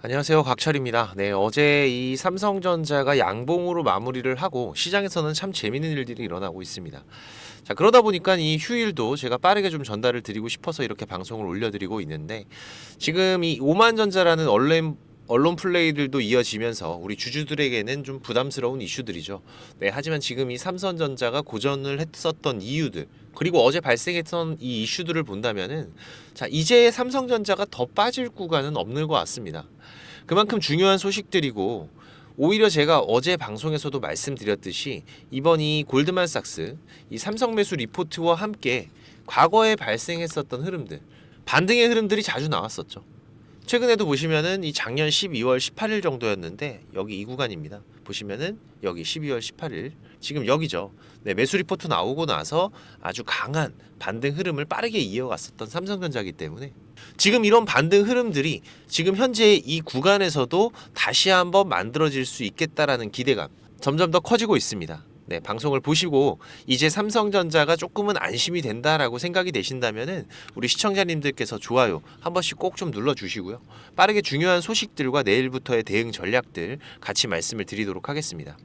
안녕하세요. 곽철입니다. 네, 어제 이 삼성전자가 양봉으로 마무리를 하고 시장에서는 참 재밌는 일들이 일어나고 있습니다. 자, 그러다 보니까 이 휴일도 제가 빠르게 좀 전달을 드리고 싶어서 이렇게 방송을 올려드리고 있는데, 지금 이 오만전자라는 언론 플레이들도 이어지면서 우리 주주들에게는 좀 부담스러운 이슈들이죠. 네, 하지만 지금 이 삼성전자가 고전을 했었던 이유들, 그리고 어제 발생했던 이 이슈들을 본다면은, 자, 이제 삼성전자가 더 빠질 구간은 없는 것 같습니다. 그만큼 중요한 소식들이고, 오히려 제가 어제 방송에서도 말씀드렸듯이 이번 이 골드만삭스 이 삼성 매수 리포트와 함께 과거에 발생했었던 흐름들, 반등의 흐름들이 자주 나왔었죠. 최근에도 보시면은 이 작년 12월 18일 정도였는데, 여기 이 구간입니다. 보시면은 여기 12월 18일, 지금 여기죠. 네, 매수 리포트 나오고 나서 아주 강한 반등 흐름을 빠르게 이어갔었던 삼성전자이기 때문에 지금 이런 반등 흐름들이 지금 현재 이 구간에서도 다시 한번 만들어질 수 있겠다라는 기대감 점점 더 커지고 있습니다. 네, 방송을 보시고 이제 삼성전자가 조금은 안심이 된다라고 생각이 되신다면은 우리 시청자님들께서 좋아요 한 번씩 꼭 좀 눌러주시고요. 빠르게 중요한 소식들과 내일부터의 대응 전략들 같이 말씀을 드리도록 하겠습니다.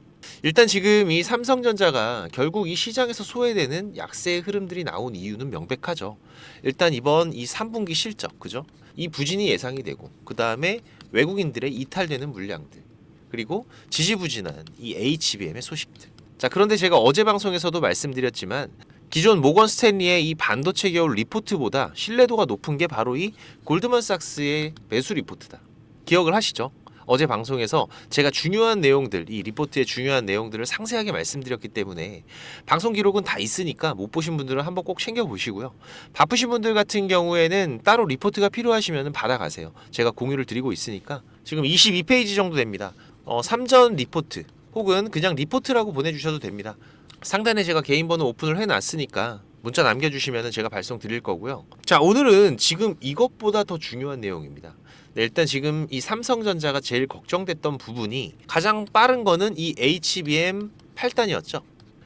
일단 지금 이 삼성전자가 결국 이 시장에서 소외되는 약세의 흐름들이 나온 이유는 명백하죠. 일단 이번 이 3분기 실적, 그죠? 이 부진이 예상이 되고, 그 다음에 외국인들의 이탈되는 물량들, 그리고 지지부진한 이 HBM의 소식들. 자, 그런데 제가 어제 방송에서도 말씀드렸지만 기존 모건 스탠리의 이 반도체 계열 리포트보다 신뢰도가 높은 게 바로 이 골드만삭스의 매수 리포트다. 기억을 하시죠? 어제 방송에서 제가 중요한 내용들, 이 리포트의 중요한 내용들을 상세하게 말씀드렸기 때문에 방송 기록은 다 있으니까 못 보신 분들은 한번 꼭 챙겨보시고요. 바쁘신 분들 같은 경우에는 따로 리포트가 필요하시면 받아가세요. 제가 공유를 드리고 있으니까. 지금 22페이지 정도 됩니다. 3전 리포트 혹은 그냥 리포트라고 보내주셔도 됩니다. 상단에 제가 개인 번호 오픈을 해놨으니까 문자 남겨주시면 제가 발송 드릴 거고요. 자, 오늘은 지금 이것보다 더 중요한 내용입니다. 네, 일단 지금 이 삼성전자가 제일 걱정됐던 부분이, 가장 빠른 거는 이 HBM 8단이었죠.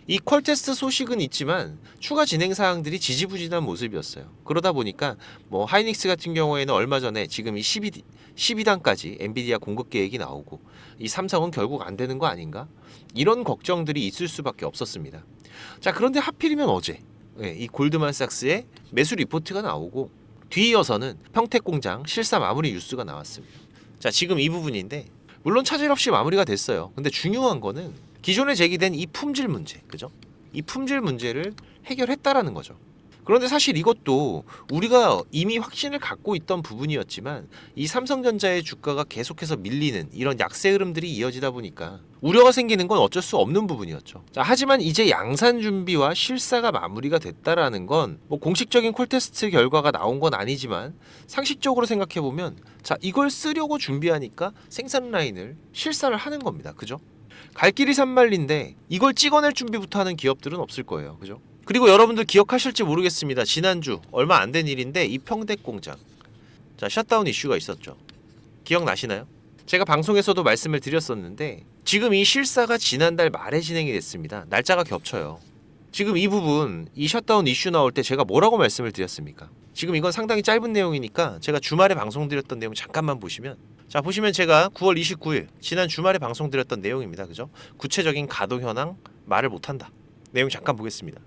이 퀄 테스트 소식은 있지만 추가 진행 사항들이 지지부진한 모습이었어요. 그러다 보니까 뭐 하이닉스 같은 경우에는 얼마 전에 지금 이 12단까지 엔비디아 공급 계획이 나오고, 이 삼성은 결국 안 되는 거 아닌가? 이런 걱정들이 있을 수밖에 없었습니다. 자, 그런데 하필이면 어제 이 골드만삭스의 매수 리포트가 나오고, 뒤이어서는 평택공장 실사 마무리 뉴스가 나왔습니다. 자, 지금 이 부분인데 물론 차질 없이 마무리가 됐어요. 근데 중요한 거는 기존에 제기된 이 품질 문제, 그죠? 이 품질 문제를 해결했다라는 거죠. 그런데 사실 이것도 우리가 이미 확신을 갖고 있던 부분이었지만, 이 삼성전자의 주가가 계속해서 밀리는 이런 약세 흐름들이 이어지다 보니까 우려가 생기는 건 어쩔 수 없는 부분이었죠. 자, 하지만 이제 양산 준비와 실사가 마무리가 됐다라는 건 뭐 공식적인 콜테스트 결과가 나온 건 아니지만 상식적으로 생각해 보면, 자, 이걸 쓰려고 준비하니까 생산 라인을 실사를 하는 겁니다. 그죠? 갈 길이 산만리인데 이걸 찍어낼 준비부터 하는 기업들은 없을 거예요. 그죠? 그리고 여러분들 기억하실지 모르겠습니다. 지난주 얼마 안 된 일인데 이 평택공장, 자, 셧다운 이슈가 있었죠. 기억나시나요? 제가 방송에서도 말씀을 드렸었는데 지금 이 실사가 지난달 말에 진행이 됐습니다. 날짜가 겹쳐요. 지금 이 부분, 이 셧다운 이슈 나올 때 제가 뭐라고 말씀을 드렸습니까? 지금 이건 상당히 짧은 내용이니까 제가 주말에 방송드렸던 내용 잠깐만 보시면, 자, 보시면 제가 9월 29일 지난 주말에 방송드렸던 내용입니다. 그죠? 구체적인 가동 현황 말을 못한다. 내용 잠깐 보겠습니다.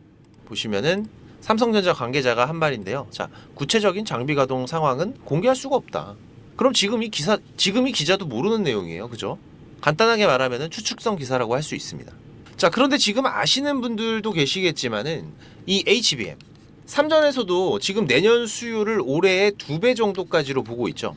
보시면은 삼성전자 관계자가 한 말인데요. 자, 구체적인 장비 가동 상황은 공개할 수가 없다. 그럼 지금 이 기자도 모르는 내용이에요. 그죠? 간단하게 말하면은 추측성 기사라고 할 수 있습니다. 자, 그런데 지금 아시는 분들도 계시겠지만은 이 HBM 3전에서도 지금 내년 수요를 올해의 2배 정도까지로 보고 있죠.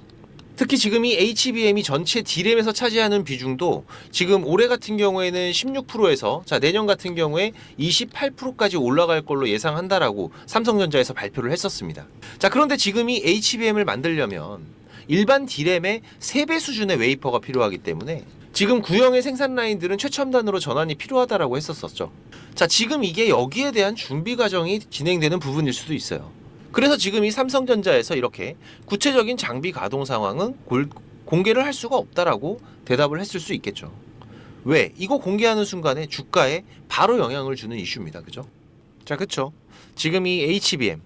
특히 지금 이 HBM이 전체 D램에서 차지하는 비중도 지금 올해 같은 경우에는 16%에서, 자, 내년 같은 경우에 28%까지 올라갈 걸로 예상한다라고 삼성전자에서 발표를 했었습니다. 자, 그런데 지금 이 HBM을 만들려면 일반 D램의 3배 수준의 웨이퍼가 필요하기 때문에 지금 구형의 생산 라인들은 최첨단으로 전환이 필요하다라고 했었었죠. 자, 지금 이게 여기에 대한 준비 과정이 진행되는 부분일 수도 있어요. 그래서 지금 이 삼성전자에서 이렇게 구체적인 장비 가동 상황은 공개를 할 수가 없다라고 대답을 했을 수 있겠죠. 왜? 이거 공개하는 순간에 주가에 바로 영향을 주는 이슈입니다. 그죠? 자, 그쵸? 지금 이 HBM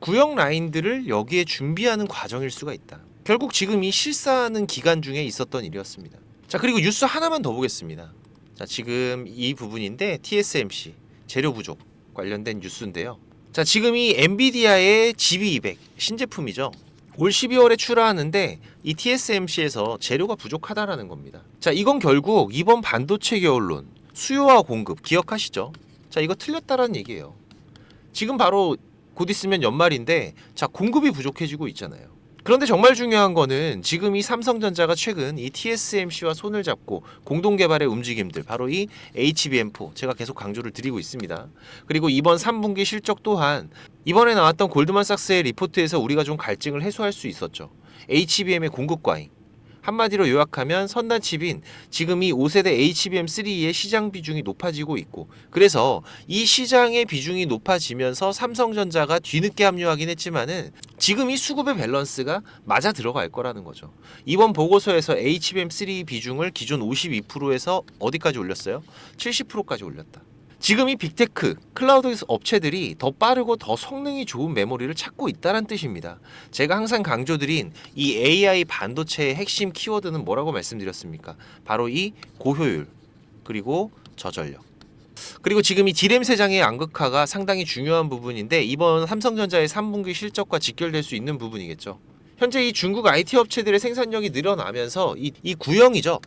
구형 라인들을 여기에 준비하는 과정일 수가 있다. 결국 지금 이 실사하는 기간 중에 있었던 일이었습니다. 자, 그리고 뉴스 하나만 더 보겠습니다. 자, 지금 이 부분인데 TSMC 재료 부족 관련된 뉴스인데요. 자, 지금 이 엔비디아의 GB200 신제품이죠. 올 12월에 출하하는데 이 TSMC에서 재료가 부족하다라는 겁니다. 자, 이건 결국 이번 반도체 겨울론 수요와 공급 기억하시죠? 자, 이거 틀렸다라는 얘기예요. 지금 바로 곧 있으면 연말인데 자, 공급이 부족해지고 있잖아요. 그런데 정말 중요한 거는 지금 이 삼성전자가 최근 이 TSMC와 손을 잡고 공동 개발의 움직임들, 바로 이 HBM4 제가 계속 강조를 드리고 있습니다. 그리고 이번 3분기 실적 또한 이번에 나왔던 골드만삭스의 리포트에서 우리가 좀 갈증을 해소할 수 있었죠. HBM의 공급 과잉. 한마디로 요약하면 선단칩인 지금 이 5세대 HBM3의 시장 비중이 높아지고 있고, 그래서 이 시장의 비중이 높아지면서 삼성전자가 뒤늦게 합류하긴 했지만은 지금 이 수급의 밸런스가 맞아 들어갈 거라는 거죠. 이번 보고서에서 HBM3 비중을 기존 52%에서 어디까지 올렸어요? 70%까지 올렸다. 지금 이 빅테크, 클라우드 업체들이 더 빠르고 더 성능이 좋은 메모리를 찾고 있다는 뜻입니다. 제가 항상 강조드린 이 AI 반도체의 핵심 키워드는 뭐라고 말씀드렸습니까? 바로 이 고효율, 그리고 저전력. 그리고 지금 이 디램 세장의 양극화가 상당히 중요한 부분인데 이번 삼성전자의 3분기 실적과 직결될 수 있는 부분이겠죠. 현재 이 중국 IT 업체들의 생산력이 늘어나면서 이 구형이죠.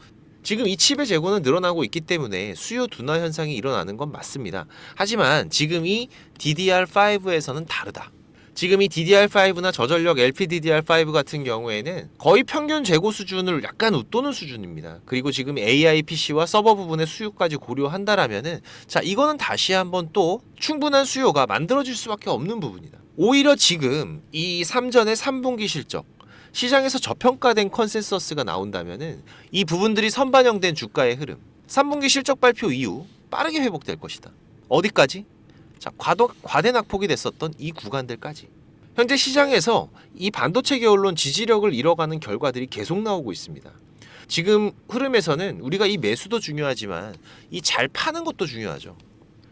지금 이 칩의 재고는 늘어나고 있기 때문에 수요 둔화 현상이 일어나는 건 맞습니다. 하지만 지금 이 DDR5에서는 다르다. 지금 이 DDR5나 저전력 LPDDR5 같은 경우에는 거의 평균 재고 수준을 약간 웃도는 수준입니다. 그리고 지금 AI PC와 서버 부분의 수요까지 고려한다라면은 자, 이거는 다시 한번 또 충분한 수요가 만들어질 수밖에 없는 부분이다. 오히려 지금 이 삼전의 3분기 실적, 시장에서 저평가된 컨센서스가 나온다면은 이 부분들이 선반영된 주가의 흐름, 3분기 실적 발표 이후 빠르게 회복될 것이다. 어디까지? 자, 과대 낙폭이 됐었던 이 구간들까지. 현재 시장에서 이 반도체 겨울론 지지력을 잃어가는 결과들이 계속 나오고 있습니다. 지금 흐름에서는 우리가 이 매수도 중요하지만 이 잘 파는 것도 중요하죠.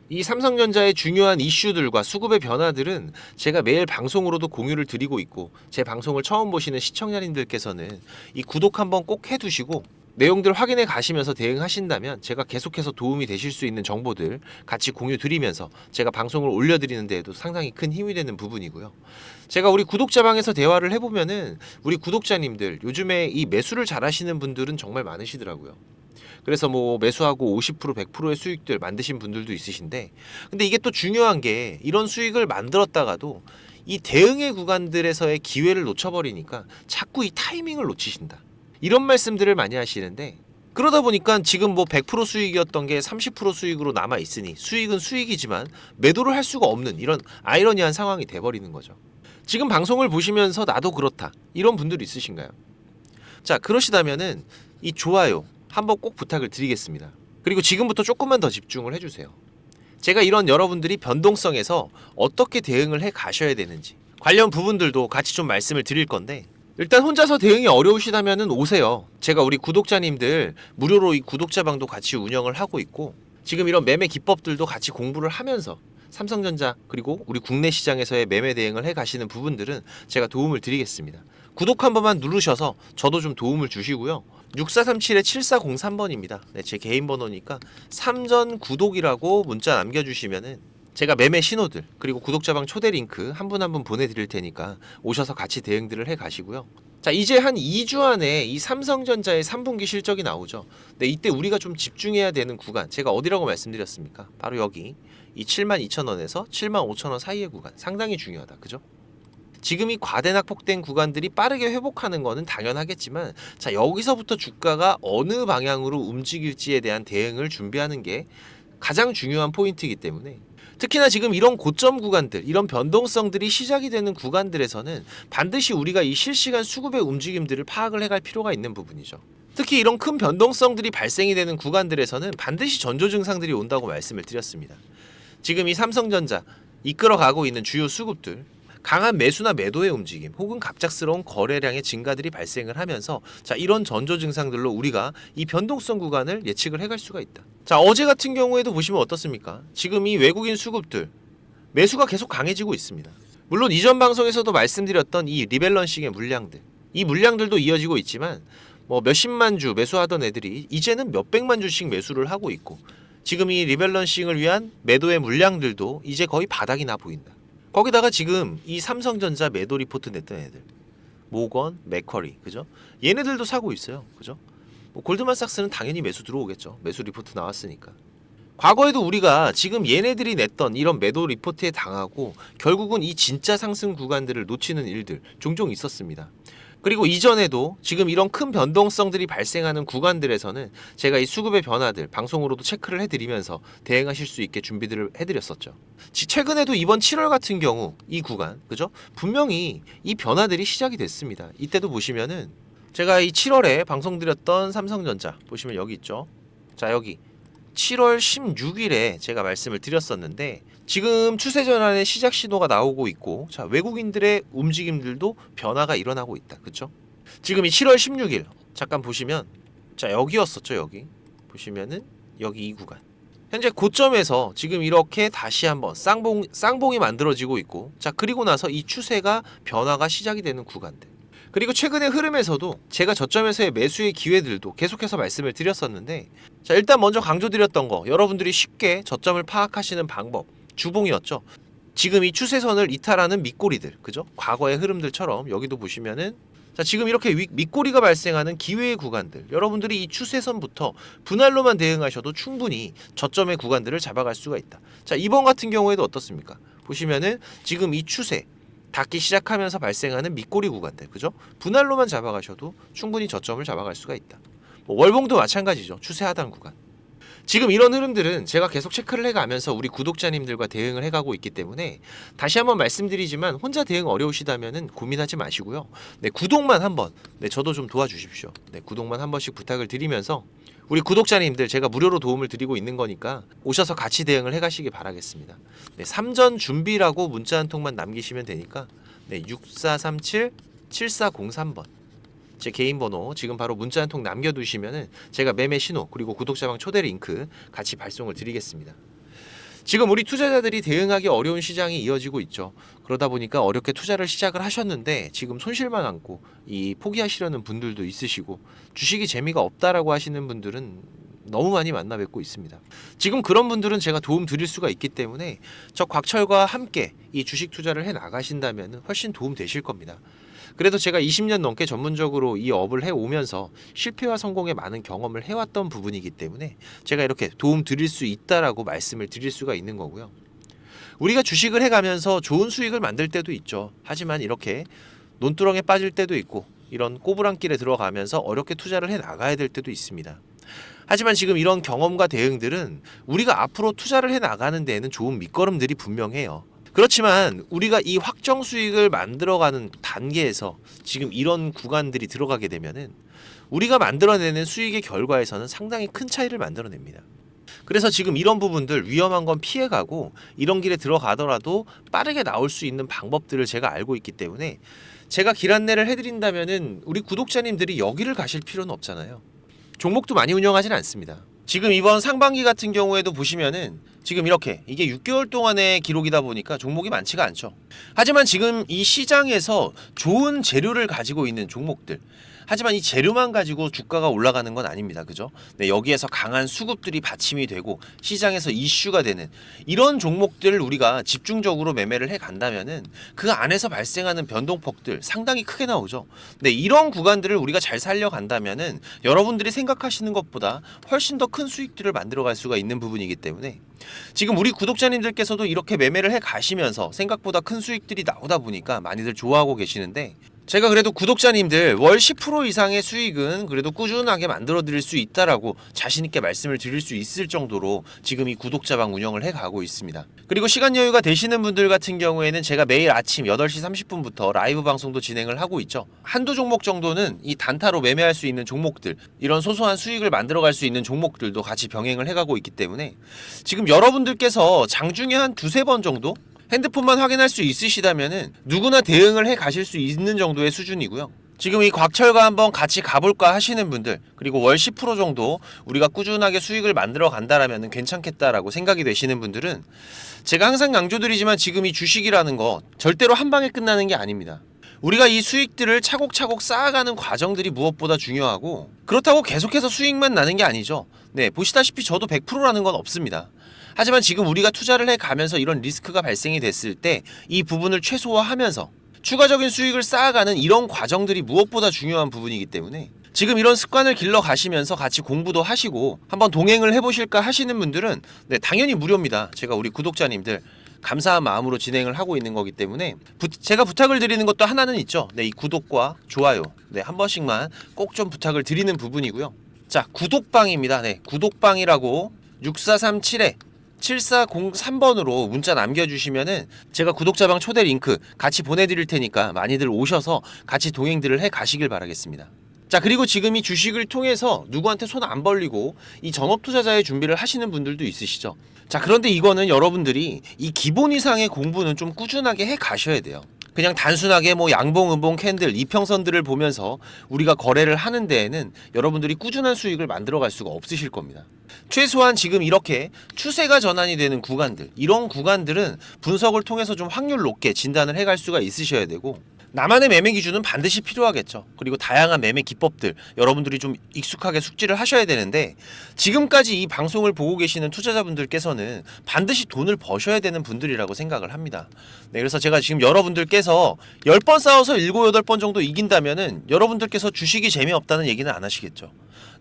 이 삼성전자의 중요한 이슈들과 수급의 변화들은 제가 매일 방송으로도 공유를 드리고 있고, 제 방송을 처음 보시는 시청자님들께서는 이 구독 한번 꼭 해두시고 내용들 확인해 가시면서 대응하신다면 제가 계속해서 도움이 되실 수 있는 정보들 같이 공유 드리면서 제가 방송을 올려드리는 데에도 상당히 큰 힘이 되는 부분이고요. 제가 우리 구독자방에서 대화를 해보면은 우리 구독자님들 요즘에 이 매수를 잘 하시는 분들은 정말 많으시더라고요. 그래서 뭐 매수하고 50% 100%의 수익들 만드신 분들도 있으신데, 근데 이게 또 중요한 게 이런 수익을 만들었다가도 이 대응의 구간들에서의 기회를 놓쳐버리니까 자꾸 이 타이밍을 놓치신다, 이런 말씀들을 많이 하시는데, 그러다 보니까 지금 뭐 100% 수익이었던 게 30% 수익으로 남아 있으니 수익은 수익이지만 매도를 할 수가 없는 이런 아이러니한 상황이 돼버리는 거죠. 지금 방송을 보시면서 나도 그렇다, 이런 분들 있으신가요? 자, 그러시다면은 이 좋아요 한번 꼭 부탁을 드리겠습니다. 그리고 지금부터 조금만 더 집중을 해주세요. 제가 이런 여러분들이 변동성에서 어떻게 대응을 해 가셔야 되는지 관련 부분들도 같이 좀 말씀을 드릴 건데, 일단 혼자서 대응이 어려우시다면 오세요. 제가 우리 구독자님들 무료로 이 구독자방도 같이 운영을 하고 있고, 지금 이런 매매 기법들도 같이 공부를 하면서 삼성전자 그리고 우리 국내 시장에서의 매매 대응을 해 가시는 부분들은 제가 도움을 드리겠습니다. 구독 한 번만 누르셔서 저도 좀 도움을 주시고요. 6437-7403번입니다. 네, 제 개인 번호니까 삼전 구독이라고 문자 남겨주시면은 제가 매매 신호들 그리고 구독자방 초대 링크 한 분 한 분 보내드릴 테니까 오셔서 같이 대응들을 해 가시고요. 자, 이제 한 2주 안에 이 삼성전자의 3분기 실적이 나오죠. 네, 이때 우리가 좀 집중해야 되는 구간, 제가 어디라고 말씀드렸습니까? 바로 여기 이 72,000원에서 75,000원 사이의 구간, 상당히 중요하다, 그죠? 지금 이 과대 낙폭된 구간들이 빠르게 회복하는 것은 당연하겠지만, 자, 여기서부터 주가가 어느 방향으로 움직일지에 대한 대응을 준비하는 게 가장 중요한 포인트이기 때문에, 특히나 지금 이런 고점 구간들, 이런 변동성들이 시작이 되는 구간들에서는 반드시 우리가 이 실시간 수급의 움직임들을 파악을 해갈 필요가 있는 부분이죠. 특히 이런 큰 변동성들이 발생이 되는 구간들에서는 반드시 전조 증상들이 온다고 말씀을 드렸습니다. 지금 이 삼성전자 이끌어가고 있는 주요 수급들, 강한 매수나 매도의 움직임 혹은 갑작스러운 거래량의 증가들이 발생을 하면서, 자, 이런 전조 증상들로 우리가 이 변동성 구간을 예측을 해갈 수가 있다. 자, 어제 같은 경우에도 보시면 어떻습니까? 지금 이 외국인 수급들 매수가 계속 강해지고 있습니다. 물론 이전 방송에서도 말씀드렸던 이 리밸런싱의 물량들, 이 물량들도 이어지고 있지만 뭐 몇십만 주 매수하던 애들이 이제는 몇백만 주씩 매수를 하고 있고, 지금 이 리밸런싱을 위한 매도의 물량들도 이제 거의 바닥이 나 보인다. 거기다가 지금 이 삼성전자 매도 리포트 냈던 애들, 모건, 맥쿼리, 그죠? 얘네들도 사고 있어요, 그죠? 뭐 골드만삭스는 당연히 매수 들어오겠죠. 매수 리포트 나왔으니까. 과거에도 우리가 지금 얘네들이 냈던 이런 매도 리포트에 당하고 결국은 이 진짜 상승 구간들을 놓치는 일들 종종 있었습니다. 그리고 이전에도 지금 이런 큰 변동성들이 발생하는 구간들에서는 제가 이 수급의 변화들 방송으로도 체크를 해드리면서 대응하실 수 있게 준비들을 해드렸었죠. 최근에도 이번 7월 같은 경우 이 구간, 그죠? 분명히 이 변화들이 시작이 됐습니다. 이때도 보시면은 제가 이 7월에 방송드렸던 삼성전자 보시면 여기 있죠. 자, 여기 7월 16일에 제가 말씀을 드렸었는데 지금 추세 전환의 시작 신호가 나오고 있고, 자, 외국인들의 움직임들도 변화가 일어나고 있다. 그렇죠? 지금 이 7월 16일 잠깐 보시면, 자, 여기였었죠. 여기 보시면은 여기 이 구간 현재 고점에서 지금 이렇게 다시 한번 쌍봉이 만들어지고 있고, 자, 그리고 나서 이 추세가 변화가 시작이 되는 구간들, 그리고 최근의 흐름에서도 제가 저점에서의 매수의 기회들도 계속해서 말씀을 드렸었는데, 자, 일단 먼저 강조드렸던 거, 여러분들이 쉽게 저점을 파악하시는 방법, 주봉이었죠. 지금 이 추세선을 이탈하는 밑꼬리들, 그죠? 과거의 흐름들처럼 여기도 보시면은, 자, 지금 이렇게 밑꼬리가 발생하는 기회의 구간들, 여러분들이 이 추세선부터 분할로만 대응하셔도 충분히 저점의 구간들을 잡아갈 수가 있다. 자, 이번 같은 경우에도 어떻습니까? 보시면은 지금 이 추세 닿기 시작하면서 발생하는 밑꼬리 구간들, 그죠? 분할로만 잡아가셔도 충분히 저점을 잡아갈 수가 있다. 뭐 월봉도 마찬가지죠. 추세 하단 구간. 지금 이런 흐름들은 제가 계속 체크를 해가면서 우리 구독자님들과 대응을 해가고 있기 때문에 다시 한번 말씀드리지만 혼자 대응 어려우시다면은 고민하지 마시고요. 네, 구독만 한번, 네, 저도 좀 도와주십시오. 네, 구독만 한 번씩 부탁을 드리면서 우리 구독자님들 제가 무료로 도움을 드리고 있는 거니까 오셔서 같이 대응을 해가시기 바라겠습니다. 네, 삼전 준비라고 문자 한 통만 남기시면 되니까, 네, 6437-7403번 제 개인 번호 지금 바로 문자 한 통 남겨두시면은 제가 매매 신호 그리고 구독자방 초대 링크 같이 발송을 드리겠습니다. 지금 우리 투자자들이 대응하기 어려운 시장이 이어지고 있죠. 그러다 보니까 어렵게 투자를 시작을 하셨는데 지금 손실만 안고 이 포기하시려는 분들도 있으시고, 주식이 재미가 없다라고 하시는 분들은 너무 많이 만나 뵙고 있습니다. 지금 그런 분들은 제가 도움 드릴 수가 있기 때문에 저 곽철과 함께 이 주식 투자를 해 나가신다면 훨씬 도움 되실 겁니다. 그래도 제가 20년 넘게 전문적으로 이 업을 해오면서 실패와 성공에 많은 경험을 해왔던 부분이기 때문에 제가 이렇게 도움 드릴 수 있다라고 말씀을 드릴 수가 있는 거고요. 우리가 주식을 해가면서 좋은 수익을 만들 때도 있죠. 하지만 이렇게 논두렁에 빠질 때도 있고, 이런 꼬부랑길에 들어가면서 어렵게 투자를 해 나가야 될 때도 있습니다. 하지만 지금 이런 경험과 대응들은 우리가 앞으로 투자를 해 나가는 데에는 좋은 밑거름들이 분명해요. 그렇지만 우리가 이 확정 수익을 만들어가는 단계에서 지금 이런 구간들이 들어가게 되면은 우리가 만들어내는 수익의 결과에서는 상당히 큰 차이를 만들어냅니다. 그래서 지금 이런 부분들 위험한 건 피해가고, 이런 길에 들어가더라도 빠르게 나올 수 있는 방법들을 제가 알고 있기 때문에 제가 길 안내를 해드린다면은 우리 구독자님들이 여기를 가실 필요는 없잖아요. 종목도 많이 운영하진 않습니다. 지금 이번 상반기 같은 경우에도 보시면은 지금 이렇게 이게 6개월 동안의 기록이다 보니까 종목이 많지가 않죠. 하지만 지금 이 시장에서 좋은 재료를 가지고 있는 종목들, 하지만 이 재료만 가지고 주가가 올라가는 건 아닙니다. 그죠? 네, 여기에서 강한 수급들이 받침이 되고 시장에서 이슈가 되는 이런 종목들을 우리가 집중적으로 매매를 해 간다면은 그 안에서 발생하는 변동폭들 상당히 크게 나오죠. 네, 이런 구간들을 우리가 잘 살려간다면은 여러분들이 생각하시는 것보다 훨씬 더 큰 수익들을 만들어 갈 수가 있는 부분이기 때문에 지금 우리 구독자님들께서도 이렇게 매매를 해 가시면서 생각보다 큰 수익들이 나오다 보니까 많이들 좋아하고 계시는데, 제가 그래도 구독자님들 월 10% 이상의 수익은 그래도 꾸준하게 만들어 드릴 수 있다라고 자신있게 말씀을 드릴 수 있을 정도로 지금 이 구독자방 운영을 해가고 있습니다. 그리고 시간 여유가 되시는 분들 같은 경우에는 제가 매일 아침 8시 30분부터 라이브 방송도 진행을 하고 있죠. 한두 종목 정도는 이 단타로 매매할 수 있는 종목들, 이런 소소한 수익을 만들어 갈 수 있는 종목들도 같이 병행을 해가고 있기 때문에 지금 여러분들께서 장중에 한 두세 번 정도 핸드폰만 확인할 수 있으시다면은 누구나 대응을 해 가실 수 있는 정도의 수준이고요. 지금 이 곽철과 한번 같이 가볼까 하시는 분들, 그리고 월 10% 정도 우리가 꾸준하게 수익을 만들어 간다라면 괜찮겠다라고 생각이 되시는 분들은 제가 항상 강조드리지만 지금 이 주식이라는 거 절대로 한 방에 끝나는 게 아닙니다. 우리가 이 수익들을 차곡차곡 쌓아가는 과정들이 무엇보다 중요하고, 그렇다고 계속해서 수익만 나는 게 아니죠. 네, 보시다시피 저도 100%라는 건 없습니다. 하지만 지금 우리가 투자를 해가면서 이런 리스크가 발생이 됐을 때 이 부분을 최소화하면서 추가적인 수익을 쌓아가는 이런 과정들이 무엇보다 중요한 부분이기 때문에, 지금 이런 습관을 길러 가시면서 같이 공부도 하시고 한번 동행을 해보실까 하시는 분들은 네, 당연히 무료입니다. 제가 우리 구독자님들 감사한 마음으로 진행을 하고 있는 거기 때문에 제가 부탁을 드리는 것도 하나는 있죠. 네, 이 구독과 좋아요 네, 한 번씩만 꼭 좀 부탁을 드리는 부분이고요. 자, 구독방입니다. 네, 구독방이라고 6437-7403번으로 문자 남겨주시면은 제가 구독자방 초대 링크 같이 보내드릴 테니까 많이들 오셔서 같이 동행들을 해 가시길 바라겠습니다. 자, 그리고 지금 이 주식을 통해서 누구한테 손 안 벌리고 이 전업 투자자의 준비를 하시는 분들도 있으시죠. 자, 그런데 이거는 여러분들이 이 기본 이상의 공부는 좀 꾸준하게 해 가셔야 돼요. 그냥 단순하게 뭐 양봉, 음봉, 캔들, 이평선들을 보면서 우리가 거래를 하는 데에는 여러분들이 꾸준한 수익을 만들어 갈 수가 없으실 겁니다. 최소한 지금 이렇게 추세가 전환이 되는 구간들, 이런 구간들은 분석을 통해서 좀 확률 높게 진단을 해 갈 수가 있으셔야 되고, 나만의 매매 기준은 반드시 필요하겠죠. 그리고 다양한 매매 기법들 여러분들이 좀 익숙하게 숙지를 하셔야 되는데, 지금까지 이 방송을 보고 계시는 투자자분들께서는 반드시 돈을 버셔야 되는 분들이라고 생각을 합니다. 네, 그래서 제가 지금 여러분들께서 10번 싸워서 7, 8번 정도 이긴다면은 여러분들께서 주식이 재미없다는 얘기는 안 하시겠죠.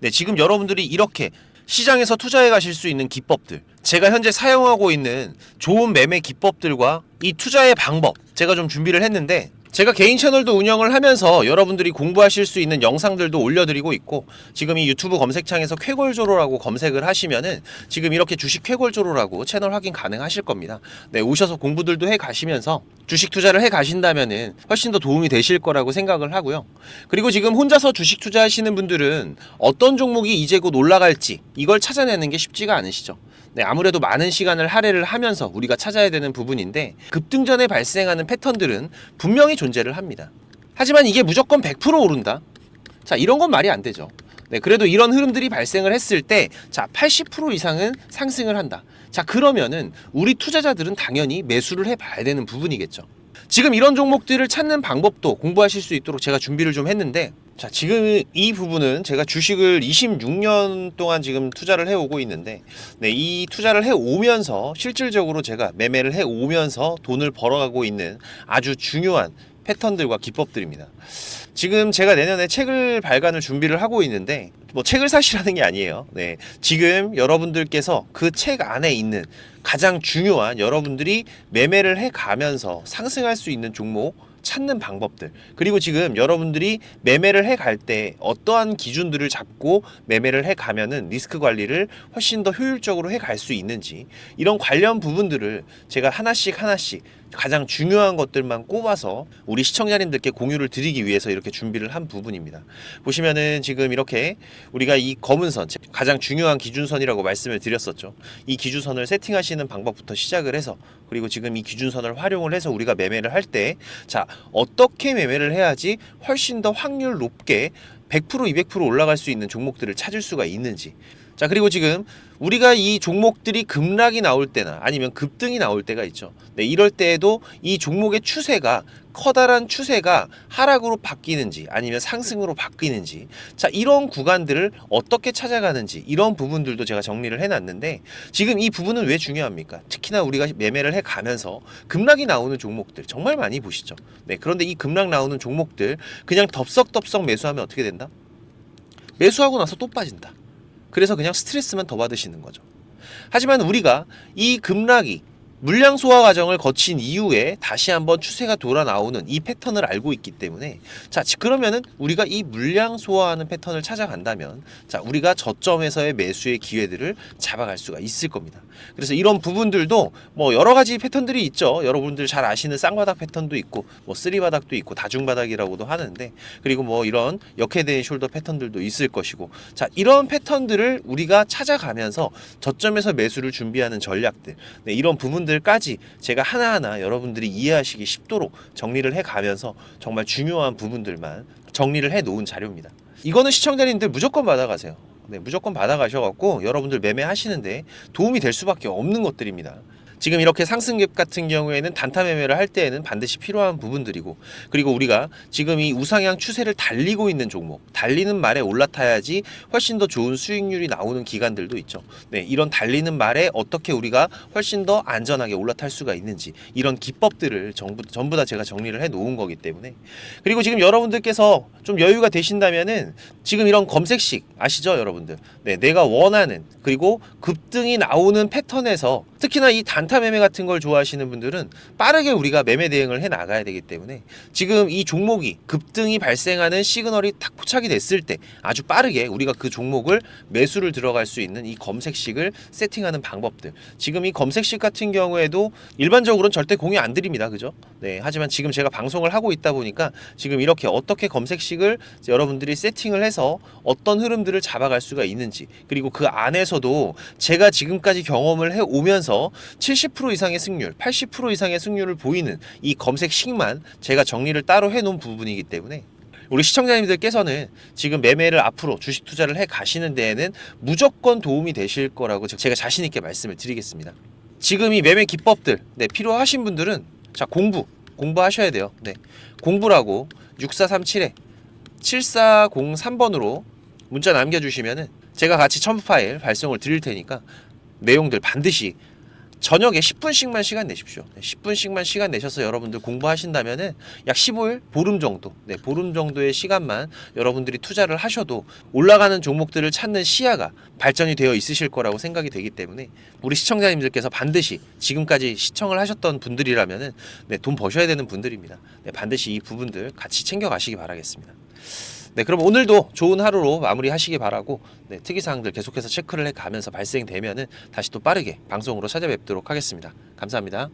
네, 지금 여러분들이 이렇게 시장에서 투자해 가실 수 있는 기법들, 제가 현재 사용하고 있는 좋은 매매 기법들과 이 투자의 방법 제가 좀 준비를 했는데, 제가 개인 채널도 운영을 하면서 여러분들이 공부하실 수 있는 영상들도 올려드리고 있고, 지금 이 유튜브 검색창에서 쾌골조로라고 검색을 하시면은 지금 이렇게 주식 쾌골조로라고 채널 확인 가능하실 겁니다. 네, 오셔서 공부들도 해 가시면서 주식 투자를 해 가신다면은 훨씬 더 도움이 되실 거라고 생각을 하고요. 그리고 지금 혼자서 주식 투자하시는 분들은 어떤 종목이 이제 곧 올라갈지 이걸 찾아내는 게 쉽지가 않으시죠. 네, 아무래도 많은 시간을 할애를 하면서 우리가 찾아야 되는 부분인데, 급등전에 발생하는 패턴들은 분명히 존재를 합니다. 하지만 이게 무조건 100% 오른다? 자, 이런 건 말이 안 되죠. 네, 그래도 이런 흐름들이 발생을 했을 때, 자, 80% 이상은 상승을 한다. 자, 그러면은 우리 투자자들은 당연히 매수를 해봐야 되는 부분이겠죠. 지금 이런 종목들을 찾는 방법도 공부하실 수 있도록 제가 준비를 좀 했는데, 자, 지금 이 부분은 제가 주식을 26년 동안 지금 투자를 해오고 있는데, 네, 이 투자를 해오면서 실질적으로 제가 매매를 해오면서 돈을 벌어가고 있는 아주 중요한 패턴들과 기법들입니다. 지금 제가 내년에 책을 발간을 준비를 하고 있는데, 뭐 책을 사시라는 게 아니에요. 네, 지금 여러분들께서 그 책 안에 있는 가장 중요한 여러분들이 매매를 해가면서 상승할 수 있는 종목 찾는 방법들, 그리고 지금 여러분들이 매매를 해갈 때 어떠한 기준들을 잡고 매매를 해가면은 리스크 관리를 훨씬 더 효율적으로 해갈 수 있는지, 이런 관련 부분들을 제가 하나씩 가장 중요한 것들만 꼽아서 우리 시청자님들께 공유를 드리기 위해서 이렇게 준비를 한 부분입니다. 보시면은 지금 이렇게 우리가 이 검은 선, 가장 중요한 기준선이라고 말씀을 드렸었죠. 이 기준선을 세팅하시는 방법부터 시작을 해서, 그리고 지금 이 기준선을 활용을 해서 우리가 매매를 할 때, 자, 어떻게 매매를 해야지 훨씬 더 확률 높게 100%, 200% 올라갈 수 있는 종목들을 찾을 수가 있는지. 자, 그리고 지금 우리가 이 종목들이 급락이 나올 때나 아니면 급등이 나올 때가 있죠. 네, 이럴 때에도 이 종목의 추세가, 커다란 추세가 하락으로 바뀌는지 아니면 상승으로 바뀌는지, 자, 이런 구간들을 어떻게 찾아가는지, 이런 부분들도 제가 정리를 해놨는데, 지금 이 부분은 왜 중요합니까? 특히나 우리가 매매를 해가면서 급락이 나오는 종목들 정말 많이 보시죠. 네, 그런데 이 급락 나오는 종목들 그냥 덥석덥석 매수하면 어떻게 된다? 매수하고 나서 또 빠진다. 그래서 그냥 스트레스만 더 받으시는 거죠. 하지만 우리가 이 급락이 물량 소화 과정을 거친 이후에 다시 한번 추세가 돌아 나오는 이 패턴을 알고 있기 때문에, 자, 그러면은 우리가 이 물량 소화하는 패턴을 찾아간다면, 자, 우리가 저점에서의 매수의 기회들을 잡아갈 수가 있을 겁니다. 그래서 이런 부분들도 뭐 여러 가지 패턴들이 있죠. 여러분들 잘 아시는 쌍바닥 패턴도 있고, 뭐 쓰리바닥도 있고, 다중바닥이라고도 하는데, 그리고 뭐 이런 역헤드앤 숄더 패턴들도 있을 것이고, 자, 이런 패턴들을 우리가 찾아가면서 저점에서 매수를 준비하는 전략들, 네, 이런 부분들까지 제가 하나하나 여러분들이 이해하시기 쉽도록 정리를 해가면서 정말 중요한 부분들만 정리를 해 놓은 자료입니다. 이거는 시청자님들 무조건 받아가세요. 네, 무조건 받아가셔갖고 여러분들 매매하시는데 도움이 될 수밖에 없는 것들입니다. 지금 이렇게 상승갭 같은 경우에는 단타 매매를 할 때에는 반드시 필요한 부분들이고, 그리고 우리가 지금 이 우상향 추세를 달리고 있는 종목, 달리는 말에 올라타야지 훨씬 더 좋은 수익률이 나오는 기간들도 있죠. 네, 이런 달리는 말에 어떻게 우리가 훨씬 더 안전하게 올라탈 수가 있는지, 이런 기법들을 전부 다 제가 정리를 해 놓은 거기 때문에. 그리고 지금 여러분들께서 좀 여유가 되신다면은 지금 이런 검색식 아시죠, 여러분들? 네, 내가 원하는, 그리고 급등이 나오는 패턴에서 특히나 이 단타 매매 같은 걸 좋아하시는 분들은 빠르게 우리가 매매 대응을 해 나가야 되기 때문에, 지금 이 종목이 급등이 발생하는 시그널이 딱 포착이 됐을 때 아주 빠르게 우리가 그 종목을 매수를 들어갈 수 있는 이 검색식을 세팅하는 방법들, 지금 이 검색식 같은 경우에도 일반적으로는 절대 공유 안 드립니다, 그죠? 네, 하지만 지금 제가 방송을 하고 있다 보니까 지금 이렇게 어떻게 검색식을 여러분들이 세팅을 해서 어떤 흐름들을 잡아갈 수가 있는지, 그리고 그 안에서도 제가 지금까지 경험을 해 오면서 70% 이상의 승률, 80% 이상의 승률을 보이는 이 검색식만 제가 정리를 따로 해 놓은 부분이기 때문에, 우리 시청자님들께서는 지금 매매를 앞으로 주식 투자를 해 가시는 데에는 무조건 도움이 되실 거라고 제가 자신 있게 말씀을 드리겠습니다. 지금 이 매매 기법들, 네, 필요하신 분들은 자, 공부하셔야 돼요. 네, 공부라고 6437에 7403번으로 문자 남겨주시면은 제가 같이 첨부 파일 발송을 드릴 테니까 내용들 반드시 저녁에 10분씩만 시간 내십시오. 10분씩만 시간 내셔서 여러분들 공부하신다면은 약 15일, 보름 정도, 네, 보름 정도의 시간만 여러분들이 투자를 하셔도 올라가는 종목들을 찾는 시야가 발전이 되어 있으실 거라고 생각이 되기 때문에, 우리 시청자님들께서 반드시 지금까지 시청을 하셨던 분들이라면은 네, 돈 버셔야 되는 분들입니다. 네, 반드시 이 부분들 같이 챙겨 가시기 바라겠습니다. 네, 그럼 오늘도 좋은 하루로 마무리하시기 바라고, 네, 특이사항들 계속해서 체크를 해가면서 발생되면은 다시 또 빠르게 방송으로 찾아뵙도록 하겠습니다. 감사합니다.